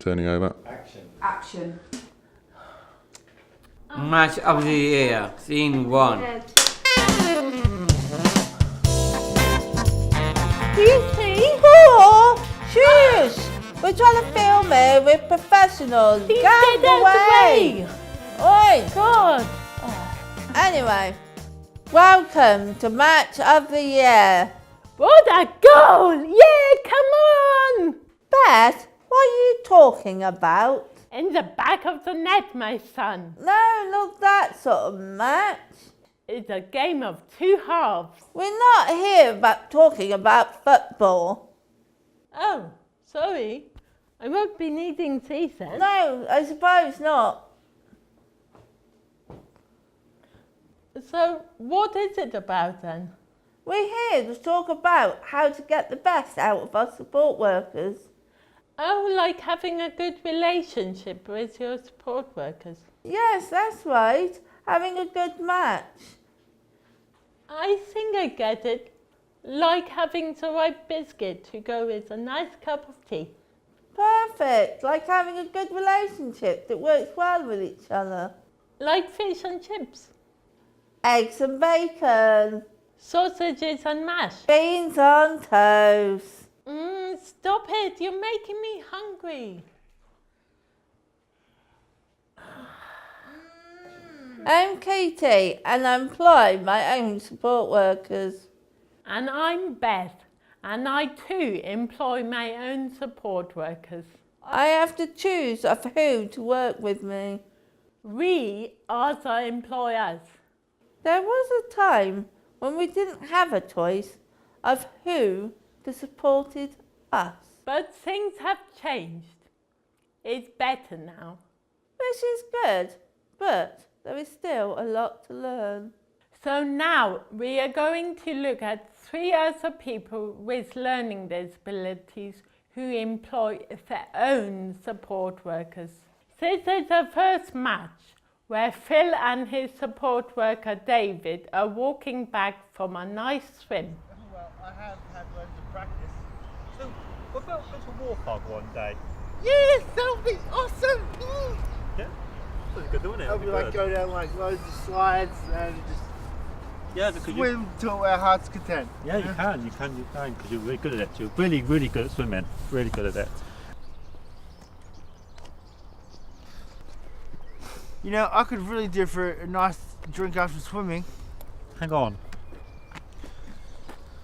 Turning over. Action. Match of the year, scene 1. Excuse me? Oh, shush! We're trying to film here with professionals. Please Get get away! Oi! God. Anyway, welcome to Match of the Year. What a goal! Yeah, come on! Beth, what are you talking about? In the back of the net, my son. No, not that sort of match. It's a game of two halves. We're not here about talking about football. Oh, sorry. I won't be needing tea then. No, I suppose not. So, what is it about then? We're here to talk about how to get the best out of our support workers. Oh, like having a good relationship with your support workers. Yes, that's right. Having a good match. I think I get it. Like having the right biscuit to go with a nice cup of tea. Perfect. Like having a good relationship that works well with each other. Like fish and chips. Eggs and bacon. Sausages and mash. Beans on toast. Stop it. You're making me hungry. I'm Katie and I employ my own support workers. And I'm Beth. And I too employ my own support workers. I have to choose of who to work with me. We are the employers. There was a time when we didn't have a choice of who supported us. But things have changed. It's better now. Which is good, but there is still a lot to learn. So now we are going to look at 3 other people with learning disabilities who employ their own support workers. This is the first match where Phil and his support worker David are walking back from a nice swim. Well, I have had loads of practice. So, what about go to Warthog one day? Yes, that'll be awesome! Yeah? That's good, isn't it? I'll be like go down like loads of slides and just swim to our heart's content. Yeah, you can, because you're really good at it. You're really, really good at swimming. Really good at it. You know, I could really do for a nice drink after swimming. Hang on.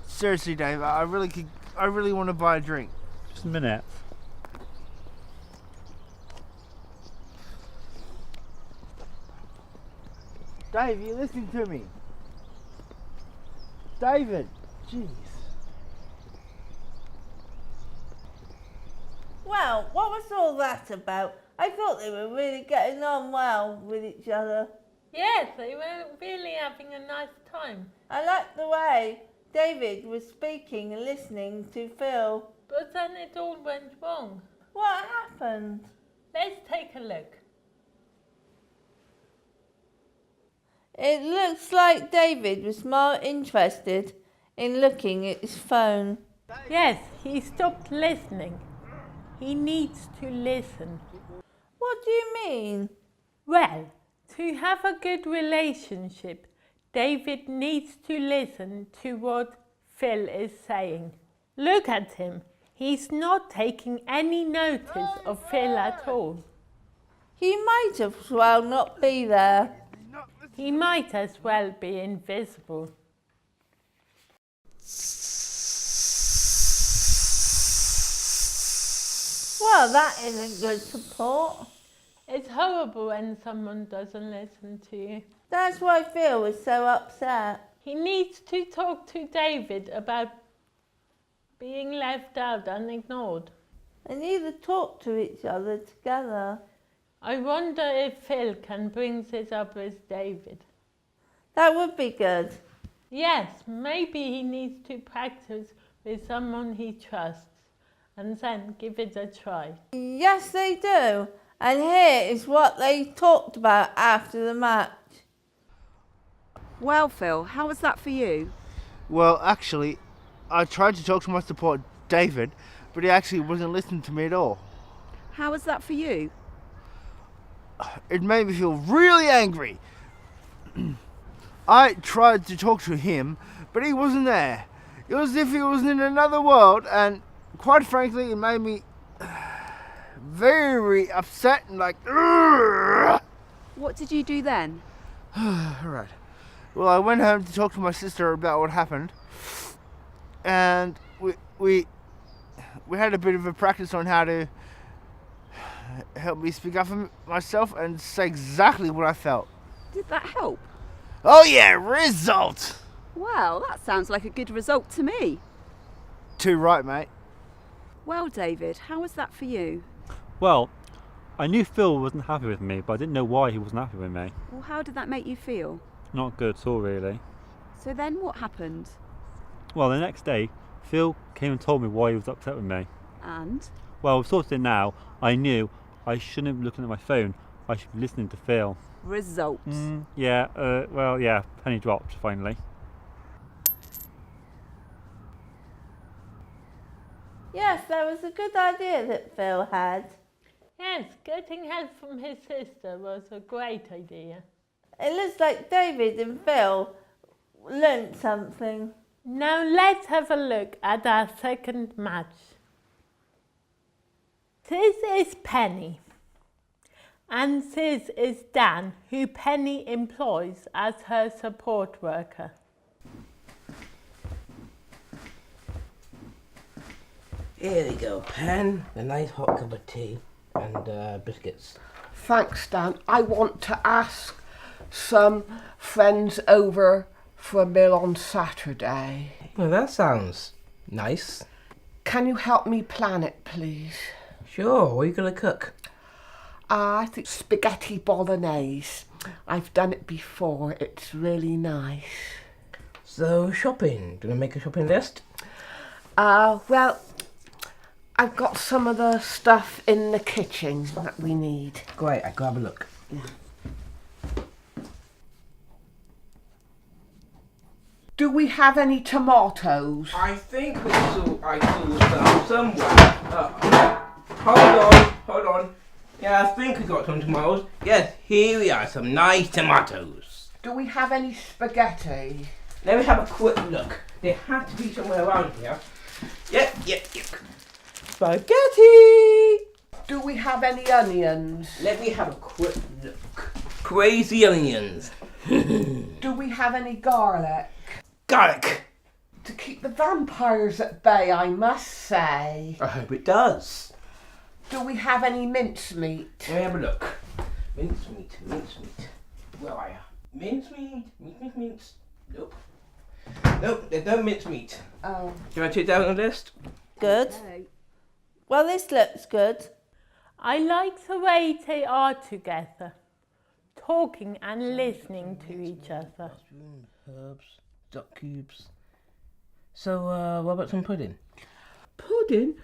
Seriously, Dave, I really want to buy a drink. Just a minute. Dave, you listening to me? David, jeez. Well, what was all that about? I thought they were really getting on well with each other. Yes, they were really having a nice time. I liked the way David was speaking and listening to Phil. But then it all went wrong. What happened? Let's take a look. It looks like David was more interested in looking at his phone. Yes, he stopped listening. He needs to listen. What do you mean? Well, to have a good relationship, David needs to listen to what Phil is saying. Look at him. He's not taking any notice of Phil at all. He might as well not be there. He might as well be invisible. Well, that isn't good support. It's horrible when someone doesn't listen to you. That's why Phil was so upset. He needs to talk to David about being left out and ignored. They need to talk to each other together. I wonder if Phil can bring this up with David. That would be good. Yes, maybe he needs to practice with someone he trusts and then give it a try. Yes, they do. And here is what they talked about after the match. Well, Phil, how was that for you? Well, actually, I tried to talk to my support, David, but he actually wasn't listening to me at all. How was that for you? It made me feel really angry. I tried to talk to him, but he wasn't there. It was as if he was in another world, and quite frankly, it made me very upset and like, "Ugh." What did you do then? Alright. Well, I went home to talk to my sister about what happened, and we had a bit of a practice on how to help me speak up for myself and say exactly what I felt. Did that help? Oh yeah, result! Well, that sounds like a good result to me. Too right, mate. Well, David, how was that for you? Well, I knew Phil wasn't happy with me, but I didn't know why he wasn't happy with me. Well, how did that make you feel? Not good at all, really. So then what happened? Well, the next day, Phil came and told me why he was upset with me. And? Well, we've sorted it now. I knew I shouldn't be looking at my phone. I should be listening to Phil. Results. Yeah, penny dropped, finally. Yes, that was a good idea that Phil had. Yes, getting help from his sister was a great idea. It looks like David and Phil learnt something. Now let's have a look at our second match. This is Penny. And this is Dan, who Penny employs as her support worker. Here we go, Pen, a nice hot cup of tea and biscuits. Thanks, Dan. I want to ask some friends over for a meal on Saturday. Well, that sounds nice. Can you help me plan it, please? Sure, what are you going to cook? I think spaghetti bolognese. I've done it before. It's really nice. So, shopping. Do you want to make a shopping list? Well, I've got some of the stuff in the kitchen that we need. Great, I'll go have a look. Do we have any tomatoes? I think I saw some somewhere. Hold on. Yeah, I think we got some tomatoes. Yes, here we are, some nice tomatoes. Do we have any spaghetti? Let me have a quick look. They have to be somewhere around here. Yep. Spaghetti! Do we have any onions? Let me have a quick look. Crazy onions. Do we have any garlic? Garlic. To keep the vampires at bay, I must say. I hope it does. Do we have any mincemeat? Let me have a look. Mincemeat. Where are you? Mincemeat. Nope, there's no mincemeat. Oh. Do you want to take down the list? Good. Okay. Well, this looks good. I like the way they are together, talking and listening to each other. Herbs, duck cubes. So, what about some pudding? Pudding?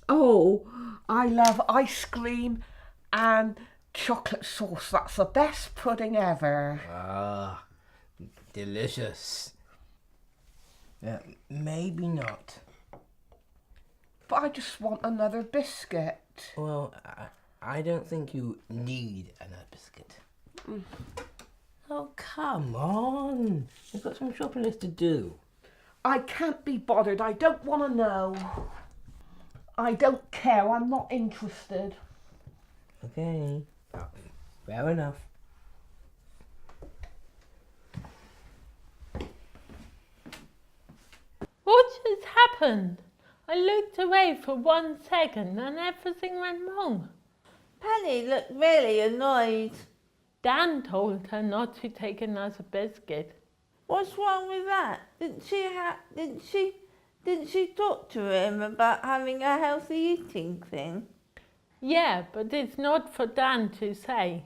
Oh, I love ice cream and chocolate sauce. That's the best pudding ever. Ah, delicious. Maybe not. But I just want another biscuit. Well, I don't think you need another biscuit. Oh, come on. You've got some shopping list to do. I can't be bothered. I don't want to know. I don't care. I'm not interested. Okay. Fair enough. What just happened? I looked away for 1 second and everything went wrong. Penny looked really annoyed. Dan told her not to take another biscuit. What's wrong with that? Didn't she talk to him about having a healthy eating thing? Yeah, but it's not for Dan to say.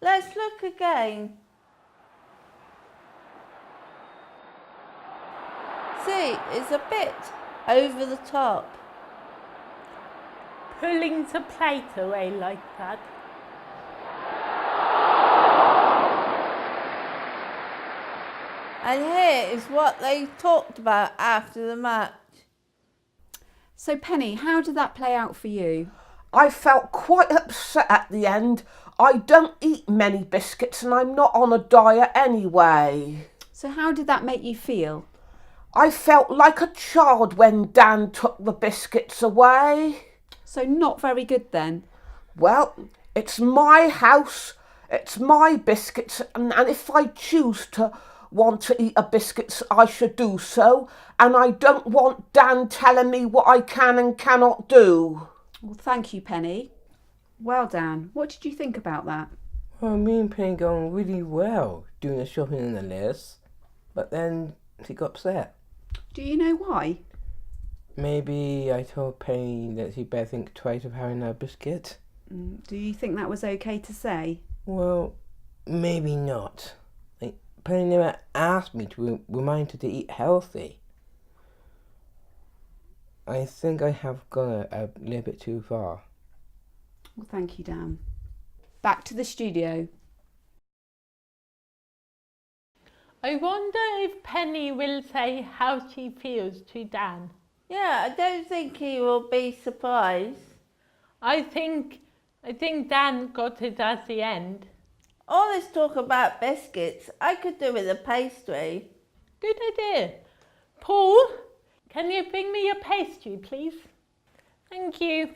Let's look again. See, it's a bit over the top. Pulling the plate away like that. And here is what they talked about after the match. So Penny, how did that play out for you? I felt quite upset at the end. I don't eat many biscuits and I'm not on a diet anyway. So how did that make you feel? I felt like a child when Dan took the biscuits away. So not very good then? Well, it's my house, it's my biscuits, and if I choose to want to eat a biscuits, I should do so, and I don't want Dan telling me what I can and cannot do. Well, thank you, Penny. Well, Dan, what did you think about that? Well, me and Penny going really well doing the shopping and the list, but then she got upset. Do you know why? Maybe I told Penny that she better think twice of having a biscuit. Do you think that was okay to say? Well, maybe not. Like, Penny never asked me to remind her to eat healthy. I think I have gone a little bit too far. Well, thank you, Dan. Back to the studio. I wonder if Penny will say how she feels to Dan. Yeah, I don't think he will be surprised. I think Dan got it at the end. All this talk about biscuits, I could do with a pastry. Good idea. Paul, can you bring me a pastry, please? Thank you.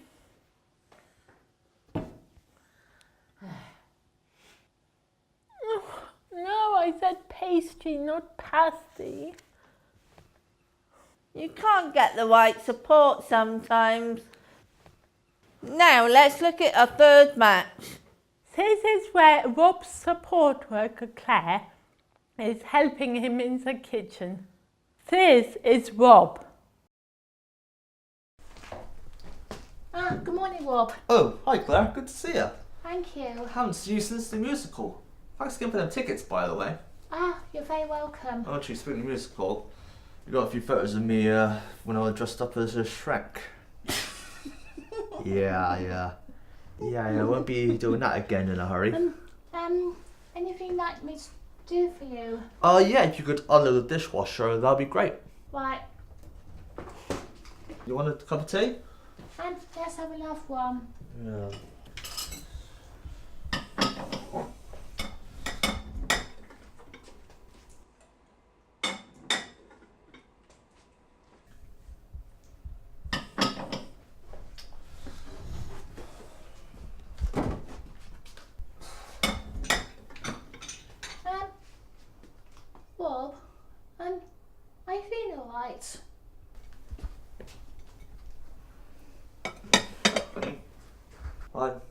Oh, no, I said pastry, not pasty. You can't get the right support sometimes. Now let's look at a third match. This is where Rob's support worker Claire is helping him in the kitchen. This is Rob. Good morning, Rob. Oh, hi Claire, good to see you. Thank you. I haven't seen you since the musical. Thanks again for them tickets, by the way. You're very welcome. Oh, actually, speaking of musical, you got a few photos of me when I was dressed up as a Shrek. Yeah, I won't be doing that again in a hurry. Anything you'd like me to do for you? Yeah, if you could unload the dishwasher, that'd be great. Right. You want a cup of tea? Yes, I will have one. Yeah. Rob, I feel alright. Fine.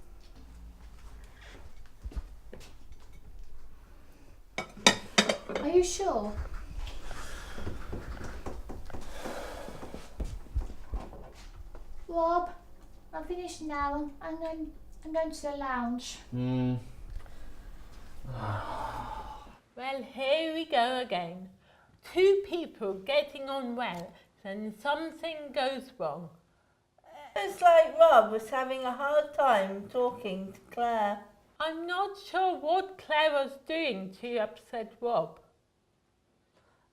Are you sure? Rob, I'm finished now. I'm going to the lounge. Well, here we go again. Two people getting on well, then something goes wrong. It's like Rob was having a hard time talking to Claire. I'm not sure what Claire was doing to upset Rob.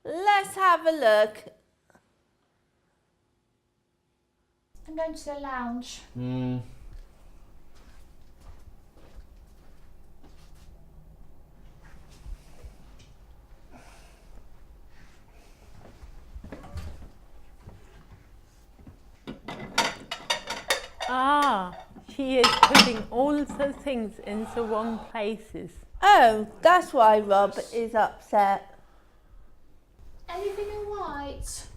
Let's have a look. I'm going to the lounge. She is putting all the things in the wrong places. Oh, that's why Rob is upset. Everything alright?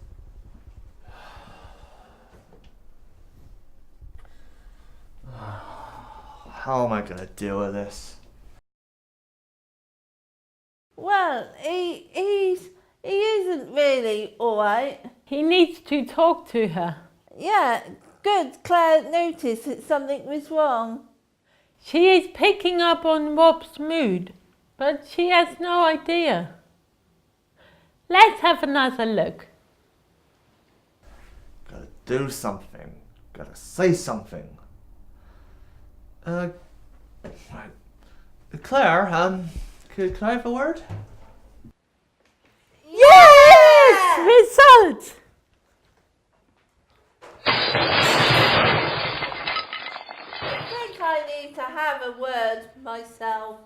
How am I gonna deal with this? Well, he isn't really alright. He needs to talk to her. Yeah, good. Claire noticed that something was wrong. She is picking up on Rob's mood, but she has no idea. Let's have another look. Gotta do something. Gotta say something. Right. Claire, can I have a word? Yes! Result! think I need to have a word myself.